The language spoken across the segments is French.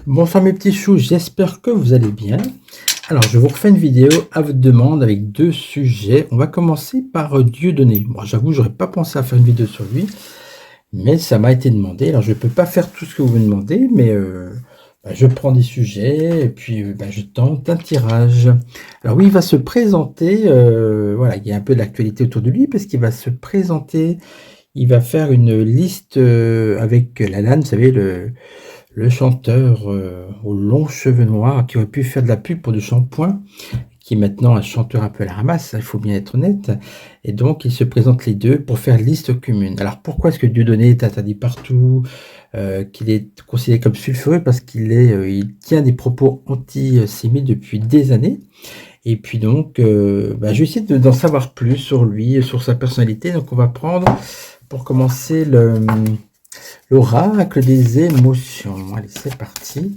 Bonsoir mes petits choux, j'espère que vous allez bien. Alors je vous refais une vidéo à votre demande avec deux sujets. On va commencer par Dieudonné. Bon, j'avoue, j'aurais pas pensé à faire une vidéo sur lui, mais ça m'a été demandé. Alors je peux pas faire tout ce que vous me demandez, mais je prends des sujets et puis je tente un tirage. Alors oui, il va se présenter, voilà, il y a un peu d'actualité autour de lui parce qu'il va se présenter, il va faire une liste avec Lalanne, vous savez, le chanteur aux longs cheveux noirs qui aurait pu faire de la pub pour du shampoing, qui est maintenant un chanteur un peu à la ramasse, il faut bien être honnête. Et donc, il se présente les deux pour faire liste commune. Alors, pourquoi est-ce que Dieudonné est interdit partout, qu'il est considéré comme sulfureux? Parce il tient des propos antisémites depuis des années. Et puis donc, je vais essayer d'en savoir plus sur lui, sur sa personnalité. Donc, on va prendre, pour commencer, l'oracle des émotions. Allez, c'est parti.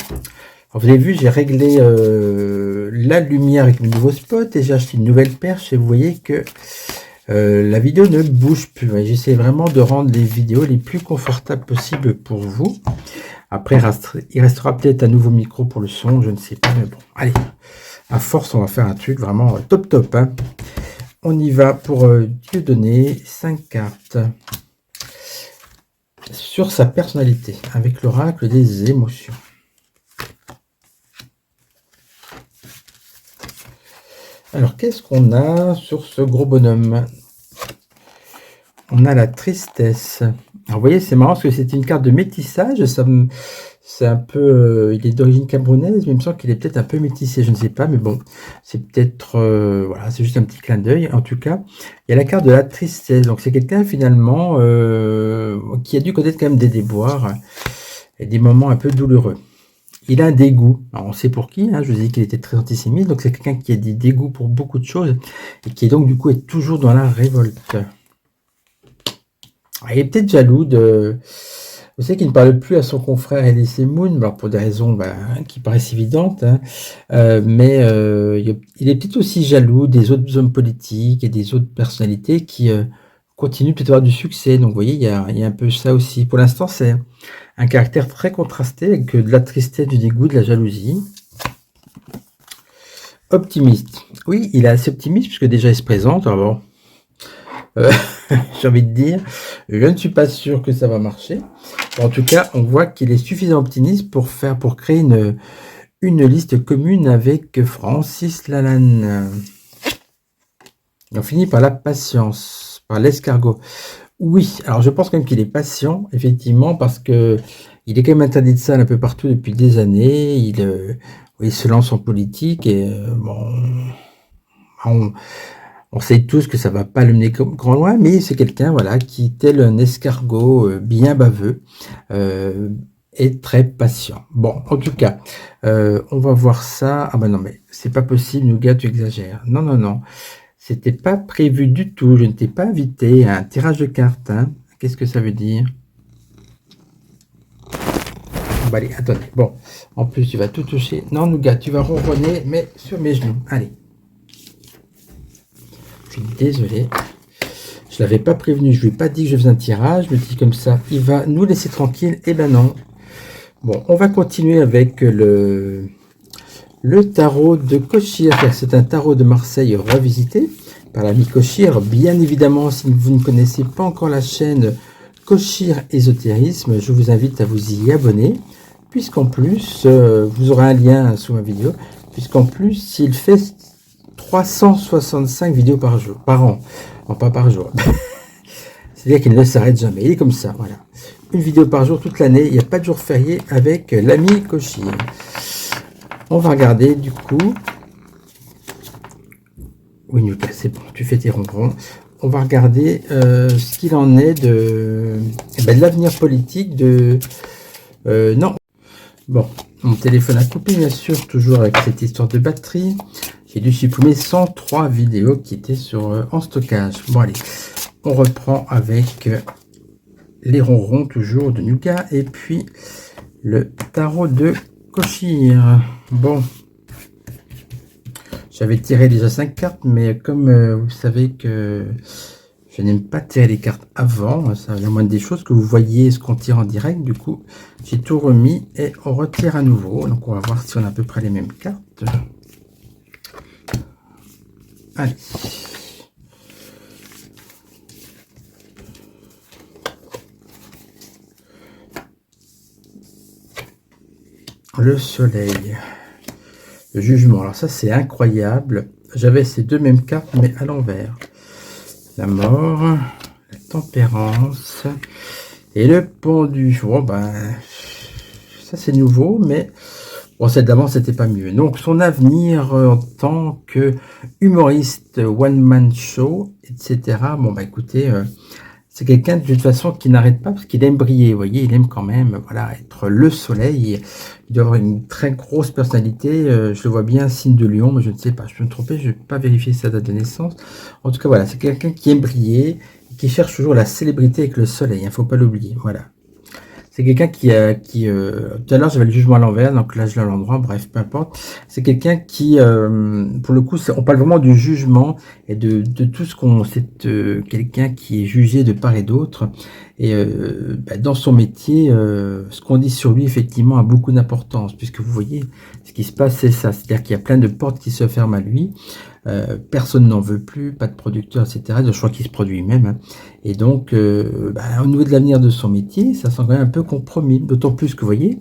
Alors, vous avez vu, j'ai réglé la lumière avec le nouveau spot et j'ai acheté une nouvelle perche et vous voyez que la vidéo ne bouge plus. J'essaie vraiment de rendre les vidéos les plus confortables possibles pour vous. Après, il restera peut-être un nouveau micro pour le son, je ne sais pas, mais bon, allez. À force, on va faire un truc vraiment top. Hein. On y va pour Dieudonné, 5 cartes. Sur sa personnalité, avec l'oracle des émotions. Alors, qu'est-ce qu'on a sur ce gros bonhomme? On a la tristesse. Alors, vous voyez, c'est marrant parce que c'est une carte de métissage. C'est un peu... il est d'origine camerounaise, mais il me semble qu'il est peut-être un peu métissé, je ne sais pas, mais bon, c'est peut-être... voilà, c'est juste un petit clin d'œil. En tout cas, il y a la carte de la tristesse. Donc, c'est quelqu'un, finalement, qui a dû connaître quand même des déboires et des moments un peu douloureux. Il a un dégoût. Alors, on sait pour qui, hein, je vous ai dit qu'il était très antisémite, donc c'est quelqu'un qui a des dégoûts pour beaucoup de choses et qui, donc, du coup, est toujours dans la révolte. Alors, il est peut-être jaloux de... Vous savez qu'il ne parle plus à son confrère Elie Moon, pour des raisons qui paraissent évidentes, hein, mais il est peut-être aussi jaloux des autres hommes politiques et des autres personnalités qui continuent peut-être à avoir du succès. Donc vous voyez, il y a un peu ça aussi. Pour l'instant, c'est un caractère très contrasté avec de la tristesse, du dégoût, de la jalousie. Optimiste. Oui, il est assez optimiste puisque déjà il se présente. Alors bon, j'ai envie de dire, je ne suis pas sûr que ça va marcher. En tout cas, on voit qu'il est suffisamment optimiste pour créer une liste commune avec Francis Lalanne. On finit par la patience, par l'escargot. Oui, alors je pense quand même qu'il est patient, effectivement, parce que il est quand même interdit de salle un peu partout depuis des années. Il se lance en politique et on sait tous que ça va pas le mener grand loin, mais c'est quelqu'un, voilà, qui, tel un escargot bien baveux, est très patient. Bon, en tout cas, on va voir ça. Ah ben non, mais c'est pas possible, Nougat, tu exagères. Non. C'était pas prévu du tout. Je ne t'ai pas invité à un tirage de cartes. Hein. Qu'est-ce que ça veut dire? Bon, allez, attendez. Bon, en plus, tu vas tout toucher. Non, Nougat, tu vas ronronner, mais sur mes genoux. Allez. Je suis désolé. Je l'avais pas prévenu. Je lui ai pas dit que je faisais un tirage. Je me dis comme ça, il va nous laisser tranquille. Eh ben non. Bon, on va continuer avec le tarot de Kochir. C'est un tarot de Marseille revisité par l'ami Kochir. Bien évidemment, si vous ne connaissez pas encore la chaîne Kochir Ésotérisme, je vous invite à vous y abonner, puisqu'en plus, vous aurez un lien sous ma vidéo, puisqu'en plus, il fait 365 vidéos par an. Non, pas par jour. C'est-à-dire qu'il ne s'arrête jamais. Il est comme ça, voilà. Une vidéo par jour toute l'année. Il n'y a pas de jour férié avec l'ami Kochir. On va regarder du coup. Oui, Nuka, c'est bon, tu fais tes ronrons. On va regarder ce qu'il en est de l'avenir politique de... non. Bon, mon téléphone a coupé, bien sûr, toujours avec cette histoire de batterie. J'ai dû supprimer 103 vidéos qui étaient en stockage. Bon, allez, on reprend avec les ronrons, toujours, de Nuka, et puis le tarot de Kochir. Bon, j'avais tiré déjà 5 cartes, mais comme vous savez que Je n'aime pas tirer les cartes avant, ça la moindre des choses que vous voyez ce qu'on tire en direct. Du coup, j'ai tout remis et on retire à nouveau. Donc on va voir si on a à peu près les mêmes cartes. Allez. Le soleil. Le jugement. Alors ça, c'est incroyable. J'avais ces deux mêmes cartes, mais à l'envers. La mort, la tempérance et le pendu. Bon, ben, ça c'est nouveau, mais bon, celle d'avant, c'était pas mieux. Donc, son avenir en tant que humoriste, one-man show, etc. Bon, bah écoutez, c'est quelqu'un de toute façon qui n'arrête pas parce qu'il aime briller. Vous voyez, il aime quand même, voilà, être le soleil. Il doit avoir une très grosse personnalité. Je le vois bien, signe de Lion, mais je ne sais pas. Je peux me tromper, je ne vais pas vérifier sa date de naissance. En tout cas, voilà, c'est quelqu'un qui aime briller, qui cherche toujours la célébrité avec le soleil. Il ne faut pas l'oublier. Voilà. C'est quelqu'un qui tout à l'heure j'avais le jugement à l'envers, donc là je l'ai à l'endroit, bref, peu importe. C'est quelqu'un qui, pour le coup, on parle vraiment du jugement et de tout ce qu'on, c'est quelqu'un qui est jugé de part et d'autre. Et dans son métier, ce qu'on dit sur lui, effectivement, a beaucoup d'importance, puisque vous voyez, ce qui se passe, c'est ça. C'est-à-dire qu'il y a plein de portes qui se ferment à lui. Personne n'en veut plus, pas de producteur, etc. Je crois qu'il se produit même. Hein. Et donc, au niveau de l'avenir de son métier, ça semble quand même un peu compromis. D'autant plus que, vous voyez,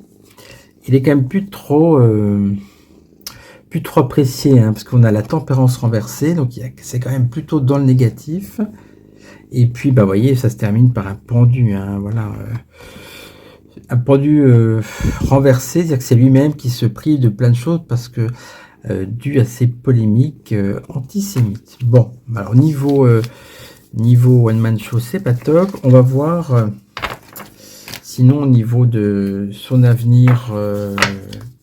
il est quand même plus trop apprécié, hein, parce qu'on a la tempérance renversée, donc c'est quand même plutôt dans le négatif. Et puis, vous voyez, ça se termine par un pendu, hein, voilà. Un pendu renversé, c'est-à-dire que c'est lui-même qui se prive de plein de choses parce que dû à ces polémiques antisémites. Bon, alors niveau one man show, c'est pas top. On va voir sinon au niveau de son avenir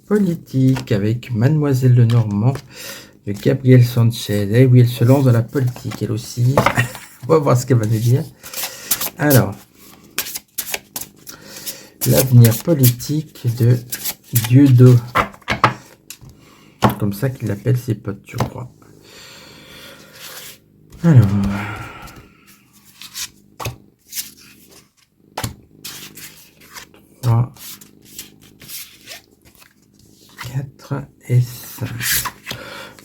politique avec Mademoiselle Lenormand de Gabrielle Sanchez. Eh oui, elle se lance dans la politique, elle aussi. On va voir ce qu'elle va nous dire. Alors, l'avenir politique de Dieudo. Comme ça qu'il appelle ses potes, je crois. Alors. 3, 4 et 5.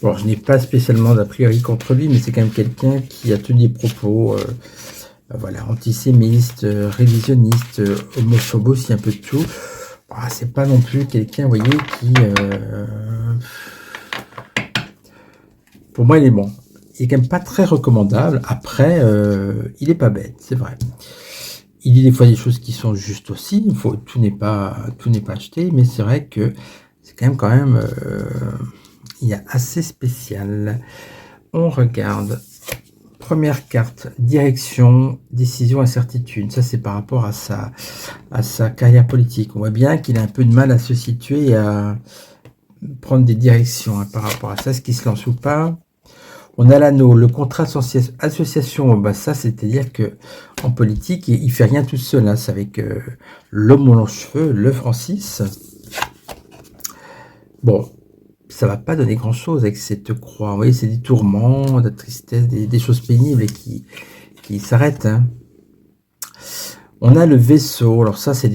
Bon, je n'ai pas spécialement d'a priori contre lui, mais c'est quand même quelqu'un qui a tenu des propos voilà, antisémites, révisionnistes, homophobes aussi, un peu de tout. Bon, c'est pas non plus quelqu'un, vous voyez, qui... pour moi, il est bon. Il est quand même pas très recommandable. Après, il est pas bête, c'est vrai. Il dit des fois des choses qui sont justes aussi. Tout n'est pas acheté, mais c'est vrai que c'est quand même il y a assez spécial. On regarde. Première carte, direction, décision, incertitude. Ça, c'est par rapport à sa carrière politique. On voit bien qu'il a un peu de mal à se situer et à prendre des directions par rapport à ça, ce qui se lance ou pas. On a l'anneau, le contrat association, ça c'est-à-dire que en politique, il fait rien tout seul, hein, c'est avec l'homme aux longs cheveux, le Francis. Bon, ça va pas donner grand-chose avec cette croix. Vous voyez, c'est des tourments, de la tristesse, des choses pénibles et qui s'arrêtent. Hein. On a le vaisseau. Alors ça, c'est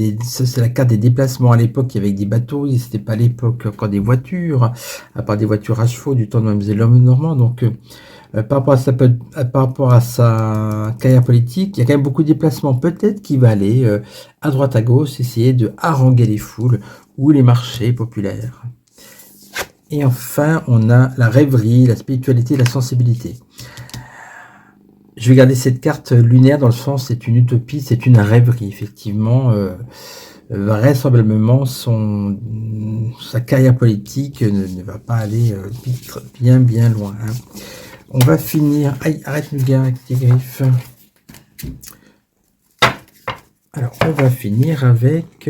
la carte des déplacements. À l'époque, il y avait des bateaux. C'était pas à l'époque encore des voitures, à part des voitures à chevaux du temps de Mademoiselle Lenormand. Donc, par rapport à sa carrière politique, il y a quand même beaucoup de déplacements. Peut-être qu'il va aller à droite à gauche, essayer de haranguer les foules ou les marchés populaires. Et enfin, on a la rêverie, la spiritualité, la sensibilité. Je vais garder cette carte lunaire dans le sens, c'est une utopie, c'est une rêverie. Effectivement, vraisemblablement, sa carrière politique ne va pas aller bien loin. Hein. On va finir... Aïe, arrête le gars avec tes griffes. Alors, on va finir avec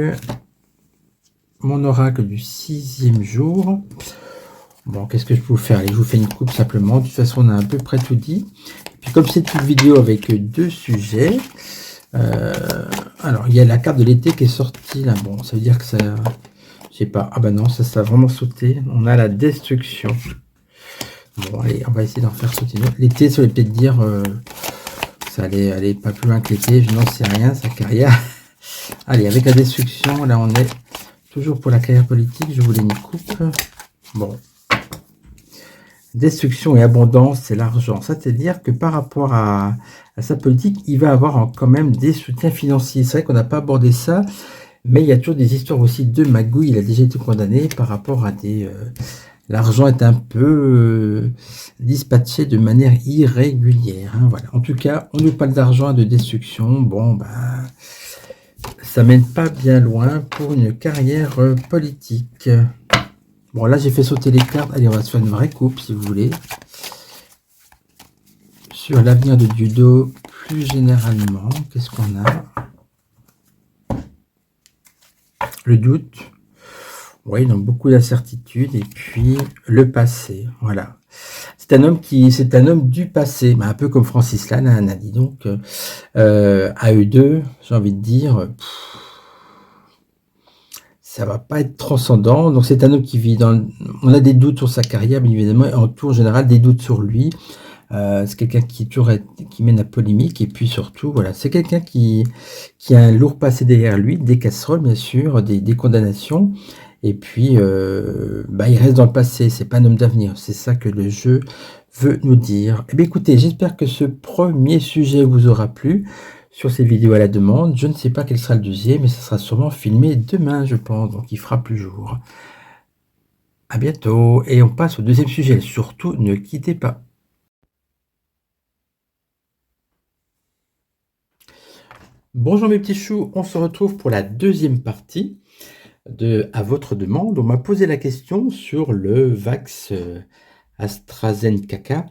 mon oracle du 6e jour. Bon, qu'est-ce que je peux vous faire? Allez, je vous fais une coupe simplement. De toute façon, on a à peu près tout dit. Et puis, comme c'est une vidéo avec 2 sujets, alors, il y a la carte de l'été qui est sortie, là. Bon, ça veut dire que ça... Je sais pas. Ah bah non, ça a vraiment sauté. On a la destruction. Bon, allez, on va essayer d'en faire sauter. L'été, ça veut peut-être dire... ça allait aller pas plus loin que l'été, je n'en sais rien, sa carrière. Allez, avec la destruction, là on est toujours pour la carrière politique, je voulais une coupe. Bon. Destruction et abondance, c'est l'argent. C'est-à-dire que par rapport à sa politique, il va avoir quand même des soutiens financiers. C'est vrai qu'on n'a pas abordé ça, mais il y a toujours des histoires aussi de magouilles. Il a déjà été condamné par rapport à des... l'argent est un peu dispatché de manière irrégulière. Hein, voilà. En tout cas, on nous parle d'argent et de destruction. Bon, ben, ça mène pas bien loin pour une carrière politique. Bon, là, j'ai fait sauter les cartes. Allez, on va se faire une vraie coupe, si vous voulez. Sur l'avenir de Dieudo, plus généralement, qu'est-ce qu'on a? Le doute. Oui, donc beaucoup d'incertitudes. Et puis, le passé. Voilà. C'est un homme du passé. Un peu comme Francis Lalanne, dis donc. À eux deux, j'ai envie de dire... ça va pas être transcendant. Donc c'est un homme qui vit dans... On a des doutes sur sa carrière, bien évidemment, et en tout en général, des doutes sur lui. C'est quelqu'un qui mène la polémique, et puis surtout, voilà, c'est quelqu'un qui a un lourd passé derrière lui, des casseroles, bien sûr, des condamnations, et puis il reste dans le passé, c'est pas un homme d'avenir. C'est ça que le jeu veut nous dire. Eh bien, écoutez, j'espère que ce premier sujet vous aura plu. Sur ces vidéos à la demande, je ne sais pas quel sera le deuxième, mais ça sera sûrement filmé demain, je pense, donc il fera plus jour. À bientôt, et on passe au deuxième sujet. Surtout, ne quittez pas. Bonjour mes petits choux, on se retrouve pour la deuxième partie de À votre demande. On m'a posé la question sur le Vax AstraZeneca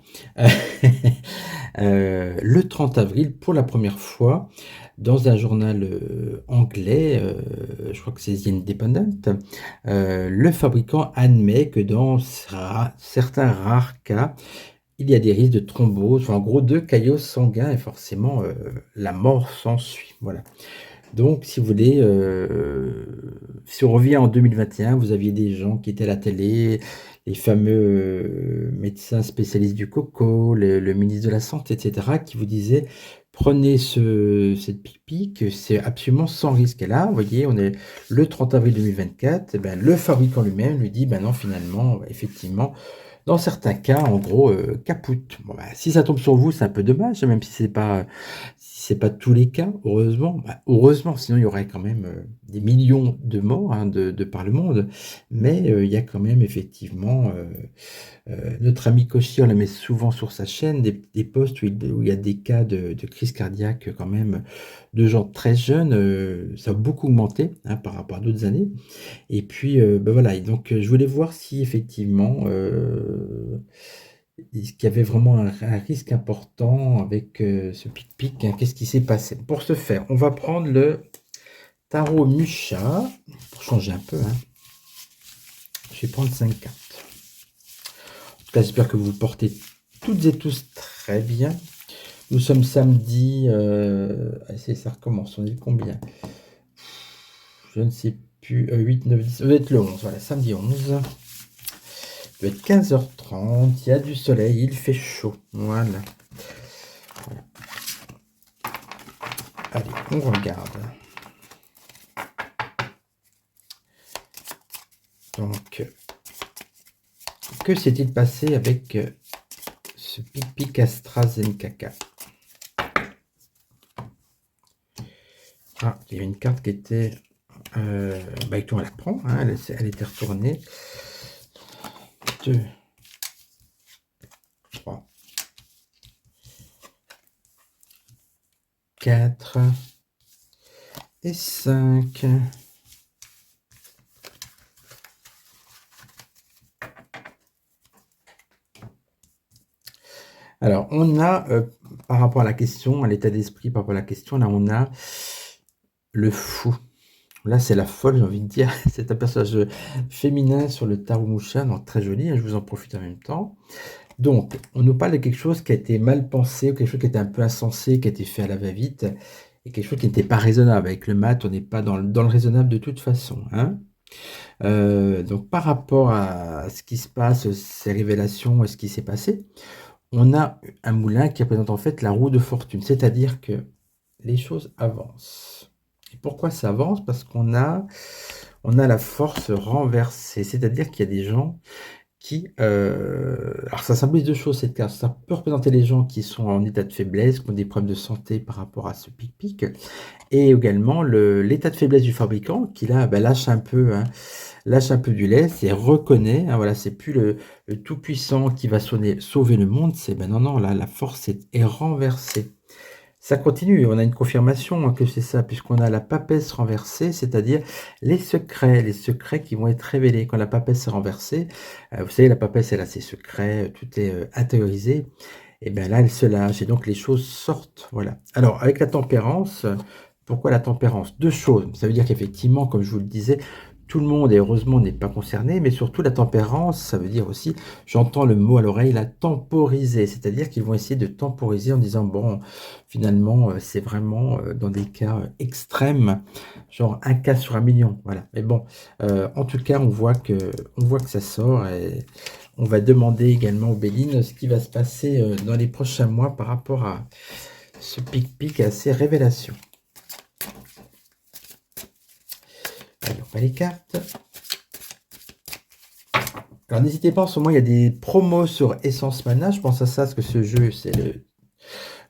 le 30 avril pour la première fois dans un journal anglais, je crois que c'est The Independent. Le fabricant admet que dans certains rares cas, il y a des risques de thrombose, enfin, en gros de caillots sanguins, et forcément la mort s'ensuit. Voilà. Donc, si vous voulez, si on revient en 2021, vous aviez des gens qui étaient à la télé, les fameux médecins spécialistes du coco, le ministre de la Santé, etc., qui vous disaient prenez cette pipi, que c'est absolument sans risque. Et là, vous voyez, on est le 30 avril 2024, et ben, le fabricant lui-même lui dit ben non, finalement, effectivement, dans certains cas, en gros, capoute. Bon, bah, si ça tombe sur vous, c'est un peu dommage, même si c'est pas tous les cas, heureusement. Bah, heureusement, sinon il y aurait quand même des millions de morts hein, de par le monde. Mais il y a quand même effectivement notre ami Kochi, on la met souvent sur sa chaîne, des posts où il y a des cas de crise cardiaque quand même de gens très jeunes. Ça a beaucoup augmenté hein, par rapport à d'autres années. Et puis, voilà, et donc je voulais voir si effectivement, qu'il y avait vraiment un risque important avec ce pic-pic, hein. Qu'est-ce qui s'est passé? Pour ce faire, on va prendre le tarot Musha, pour changer un peu, hein. Je vais prendre 5 cartes. En tout cas, j'espère que vous vous portez toutes et tous très bien. Nous sommes samedi, ça recommence, on est combien? Je ne sais plus, 8, 9, 10, ça doit être le 11, voilà, samedi 11. Il doit être 15h30, il y a du soleil, il fait chaud, voilà. Allez, on regarde. Donc, que s'est-il passé avec ce pic-pic AstraZeneca? Ah, il y a une carte qui était... on la prend, hein, elle était retournée. 2, 3, 4 et 5. Alors, on a, par rapport à la question, à l'état d'esprit, par rapport à la question, là, on a le fou. Là, c'est la folle, j'ai envie de dire. C'est un personnage féminin sur le tarot Musha, donc très joli, hein, je vous en profite en même temps. Donc, on nous parle de quelque chose qui a été mal pensé, ou quelque chose qui était un peu insensé, qui a été fait à la va-vite, et quelque chose qui n'était pas raisonnable. Avec le mat, on n'est pas dans le raisonnable de toute façon, hein. Donc, par rapport à ce qui se passe, ces révélations, ce qui s'est passé, on a un moulin qui représente en fait la roue de fortune, c'est-à-dire que les choses avancent. Et pourquoi ça avance? Parce on a la force renversée, c'est-à-dire qu'il y a des gens qui, alors ça symbolise 2 choses cette carte. Ça peut représenter les gens qui sont en état de faiblesse, qui ont des problèmes de santé par rapport à ce pic-pic et également l'état de faiblesse du fabricant qui là, bah, lâche un peu, hein, lâche un peu du lest et reconnaît, hein, voilà, c'est plus le tout puissant qui va sauver le monde, c'est ben non, non, là, la force est renversée. Ça continue, on a une confirmation, hein, que c'est ça, puisqu'on a la papesse renversée, c'est-à-dire les secrets qui vont être révélés. Quand la papesse est renversée, vous savez, la papesse, elle a ses secrets, tout est, intériorisé et bien là, elle se lâche et donc les choses sortent, voilà. Alors avec la tempérance, pourquoi la tempérance? 2 choses, ça veut dire qu'effectivement, comme je vous le disais, tout le monde et heureusement n'est pas concerné, mais surtout la tempérance, ça veut dire aussi, j'entends le mot à l'oreille, la temporiser, c'est-à-dire qu'ils vont essayer de temporiser en disant: «Bon, finalement, c'est vraiment, dans des cas, extrêmes, genre 1 cas sur 1 000 000», voilà. Mais bon, en tout cas, on voit que ça sort et on va demander également aux Béline ce qui va se passer, dans les prochains mois par rapport à ce pic-pic et à ces révélations. Allez, on va les cartes. Alors n'hésitez pas, en ce moment, il y a des promos sur Essence Mana. Je pense à ça, parce que ce jeu, c'est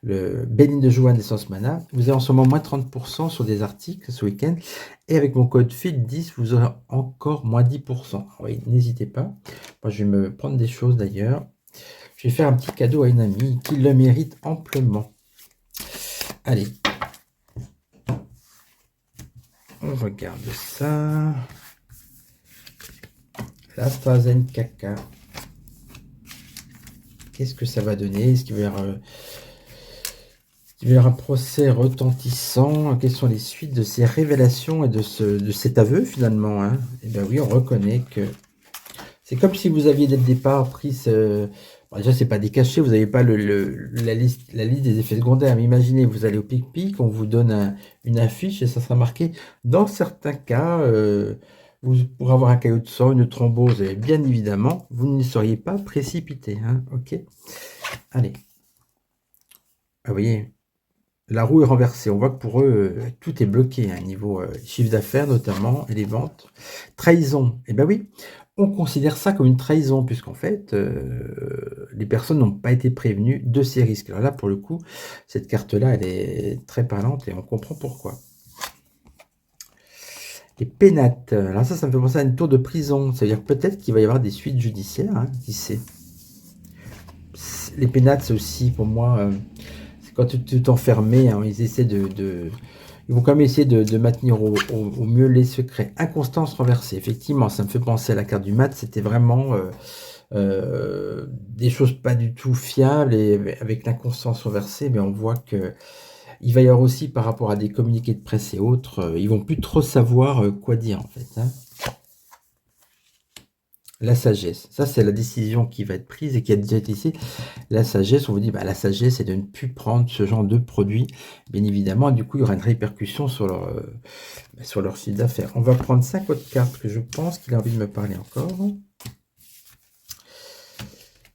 le Béline de Joanne d'Essence Mana. Vous avez en ce moment moins 30% sur des articles ce week-end. Et avec mon code FIL10, vous aurez encore moins 10%. Oui, n'hésitez pas. Moi, je vais me prendre des choses d'ailleurs. Je vais faire un petit cadeau à une amie qui le mérite amplement. Allez. On regarde ça. l'AstraZeneca. Qu'est-ce que ça va donner? Est-ce qu'il va y avoir un procès retentissant? Quelles sont les suites de ces révélations et de cet aveu finalement, hein? Eh bien oui, on reconnaît que c'est comme si vous aviez dès le départ pris ce... Bon, déjà, c'est pas des cachets, vous n'avez pas la liste des effets secondaires. Mais imaginez, vous allez au pic-pic, on vous donne une affiche et ça sera marqué. Dans certains cas, vous pourrez avoir un caillot de sang, une thrombose, et bien évidemment, vous ne seriez pas précipité, hein, ok? Allez. Ah, vous voyez, la roue est renversée. On voit que pour eux, tout est bloqué, hein, niveau chiffre d'affaires notamment, et les ventes. Trahison, eh bien oui, on considère ça comme une trahison, puisqu'en fait, les personnes n'ont pas été prévenues de ces risques. Alors là, pour le coup, cette carte-là, elle est très parlante et on comprend pourquoi. Les pénates, alors ça me fait penser à une tour de prison. C'est-à-dire peut-être qu'il va y avoir des suites judiciaires, hein, qui sait. Les pénates, c'est aussi, pour moi, c'est quand tu t'enfermais, hein, ils essaient ils vont quand même essayer de maintenir au mieux les secrets. Inconstance renversée, effectivement, ça me fait penser à la carte du mat, c'était vraiment des choses pas du tout fiables, et avec l'inconstance renversée, mais on voit que il va y avoir aussi, par rapport à des communiqués de presse et autres, ils vont plus trop savoir quoi dire en fait, hein. La sagesse, ça c'est la décision qui va être prise et qui a déjà été ici. La sagesse, on vous dit, bah, la sagesse, c'est de ne plus prendre ce genre de produit, bien évidemment. Du coup, il y aura une répercussion sur leur chiffre d'affaires. On va prendre 5 autres cartes, que je pense qu'il a envie de me parler encore.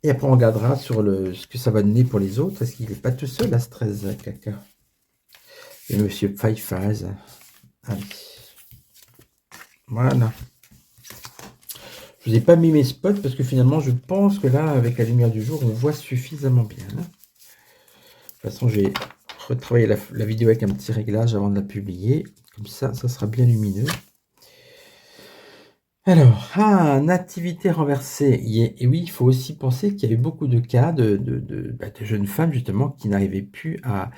Et après, on regardera sur ce que ça va donner pour les autres. Est-ce qu'il n'est pas tout seul, l'AstraZeneca? Et Monsieur Pfeiffer. Allez. Voilà. Je vous ai pas mis mes spots parce que finalement, je pense que là, avec la lumière du jour, on voit suffisamment bien. De toute façon, je vais retravailler la vidéo avec un petit réglage avant de la publier. Comme ça sera bien lumineux. Alors, nativité renversée. Et oui, il faut aussi penser qu'il y a eu beaucoup de cas de jeunes femmes, justement, qui n'arrivaient plus à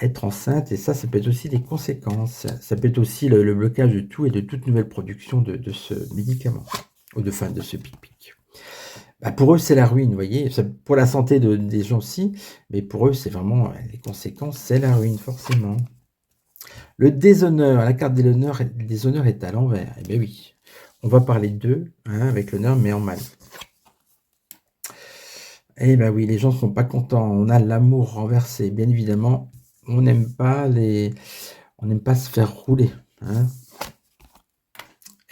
être enceintes. Et ça peut être aussi des conséquences. Ça peut être aussi le blocage de tout et de toute nouvelle production de ce médicament. Ou de ce pic-pic. Bah, pour eux, c'est la ruine, vous voyez. Pour la santé des gens aussi, mais pour eux, c'est vraiment les conséquences, c'est la ruine, forcément. Le déshonneur, la carte le déshonneur est à l'envers. Eh bien oui, on va parler d'eux, hein, avec l'honneur, mais en mal. Eh bien oui, les gens ne sont pas contents. On a l'amour renversé, bien évidemment. On n'aime pas se faire rouler, hein.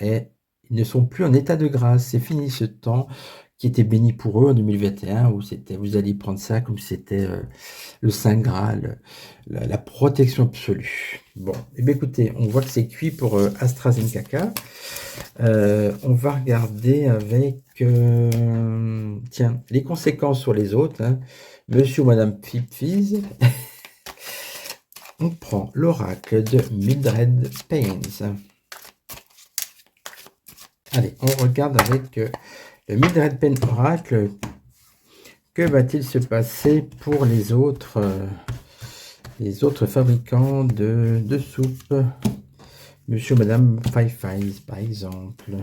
Et ils ne sont plus en état de grâce. C'est fini ce temps qui était béni pour eux en 2021, où vous alliez prendre ça comme si c'était le Saint Graal, la protection absolue. Bon, et bien écoutez, on voit que c'est cuit pour AstraZeneca. On va regarder avec, tiens, les conséquences sur les autres. Hein. Monsieur ou Madame Fipfiz. On prend l'oracle de Mildred Paynes. Allez, on regarde avec le Mildred Payne Oracle. Que va-t-il se passer pour les autres fabricants de soupe? Monsieur ou Madame Five Eyes, par exemple.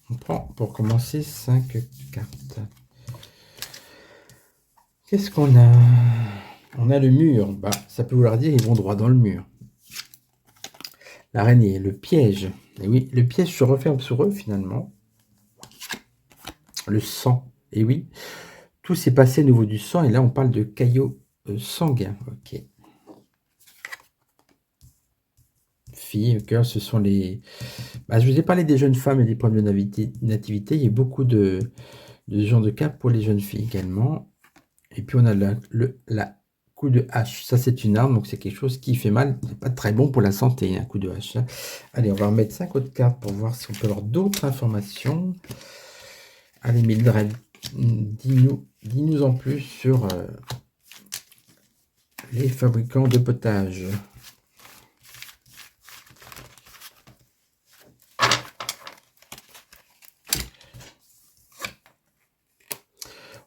On prend, pour commencer, 5 cartes. Qu'est-ce qu'on a? On a le mur. Bah, ça peut vouloir dire ils vont droit dans le mur. L'araignée, le piège. Et oui, le piège se referme sur eux, finalement. Le sang. Et oui, tout s'est passé au niveau du sang. Et là, on parle de caillots sanguins. Ok. Filles, cœur, ce sont les... Bah, je vous ai parlé des jeunes femmes et des problèmes de nativité. Il y a beaucoup de gens de cas pour les jeunes filles également. Et puis, on a la coup de hache. Ça, c'est une arme, donc c'est quelque chose qui fait mal. C'est pas très bon pour la santé, un coup de hache. Allez, on va remettre 5 autres cartes pour voir si on peut avoir d'autres informations. Allez, Mildred, dis-nous en plus sur les fabricants de potage.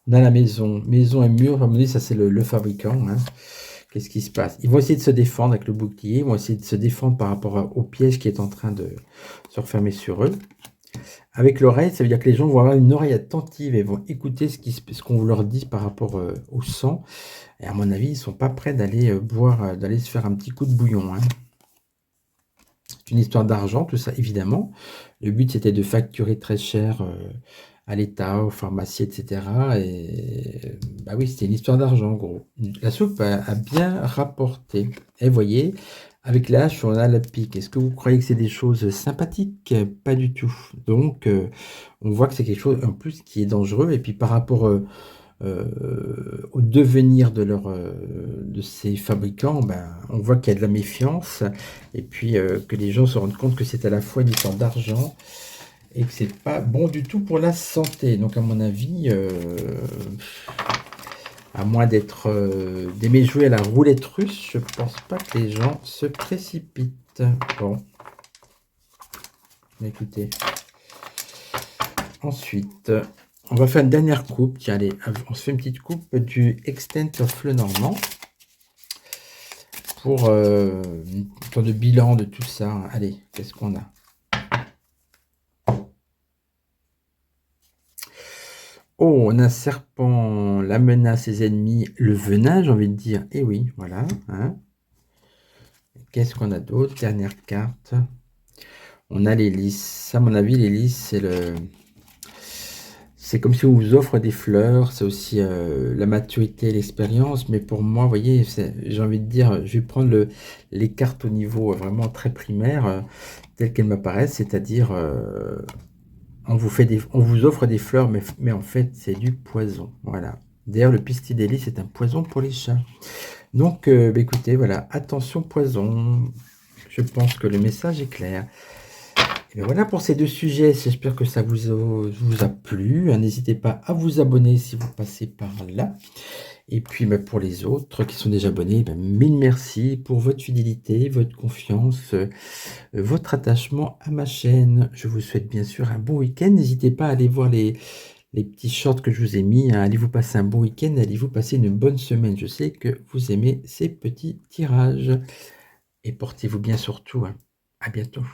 On a la maison et mur, à mon avis, ça c'est le fabricant. Hein. Qu'est-ce qui se passe? Ils vont essayer de se défendre avec le bouclier, ils vont essayer de se défendre par rapport au piège qui est en train de se refermer sur eux. Avec l'oreille, ça veut dire que les gens vont avoir une oreille attentive et vont écouter ce qu'on leur dit par rapport au sang. Et à mon avis, ils ne sont pas prêts d'aller boire, d'aller se faire un petit coup de bouillon. Hein. C'est une histoire d'argent, tout ça, évidemment. Le but, c'était de facturer très cher à l'État, aux pharmacies, etc. Et bah oui, c'était une histoire d'argent, en gros. La soupe a bien rapporté. Et vous voyez, avec la hache, on a la pique. Est-ce que vous croyez que c'est des choses sympathiques? Pas du tout. Donc, on voit que c'est quelque chose, en plus, qui est dangereux. Et puis, par rapport au devenir de ces fabricants, ben, on voit qu'il y a de la méfiance. Et puis, que les gens se rendent compte que c'est à la fois une histoire d'argent et que c'est pas bon du tout pour la santé. Donc, à mon avis... à moins d'aimer jouer à la roulette russe, je pense pas que les gens se précipitent. Bon. Écoutez. Ensuite, on va faire une dernière coupe. Tiens, allez, on se fait une petite coupe du Extent of Lenormand. Pour une sorte de bilan de tout ça. Allez, qu'est-ce qu'on a? Oh, on a un serpent, la menace, ses ennemis, le venin, j'ai envie de dire. Eh oui, voilà. Hein. Qu'est-ce qu'on a d'autre? Dernière carte. On a les lys. À mon avis, les lys, c'est comme si on vous offre des fleurs. C'est aussi la maturité, l'expérience. Mais pour moi, vous voyez, j'ai envie de dire, je vais prendre les cartes au niveau vraiment très primaire, telles qu'elles m'apparaissent. C'est-à-dire... on vous offre des fleurs, mais en fait, c'est du poison. Voilà. D'ailleurs, le pistil c'est un poison pour les chats. Donc, bah, écoutez, voilà, attention poison. Je pense que le message est clair. Et bien voilà pour ces deux sujets. J'espère que ça vous a plu. N'hésitez pas à vous abonner si vous passez par là. Et puis bah, pour les autres qui sont déjà abonnés, bah, mille merci pour votre fidélité, votre confiance, votre attachement à ma chaîne. Je vous souhaite bien sûr un bon week-end. N'hésitez pas à aller voir les petits shorts que je vous ai mis. Hein. Allez-vous passer un bon week-end, allez-vous passer une bonne semaine. Je sais que vous aimez ces petits tirages. Et portez-vous bien surtout. Hein. À bientôt.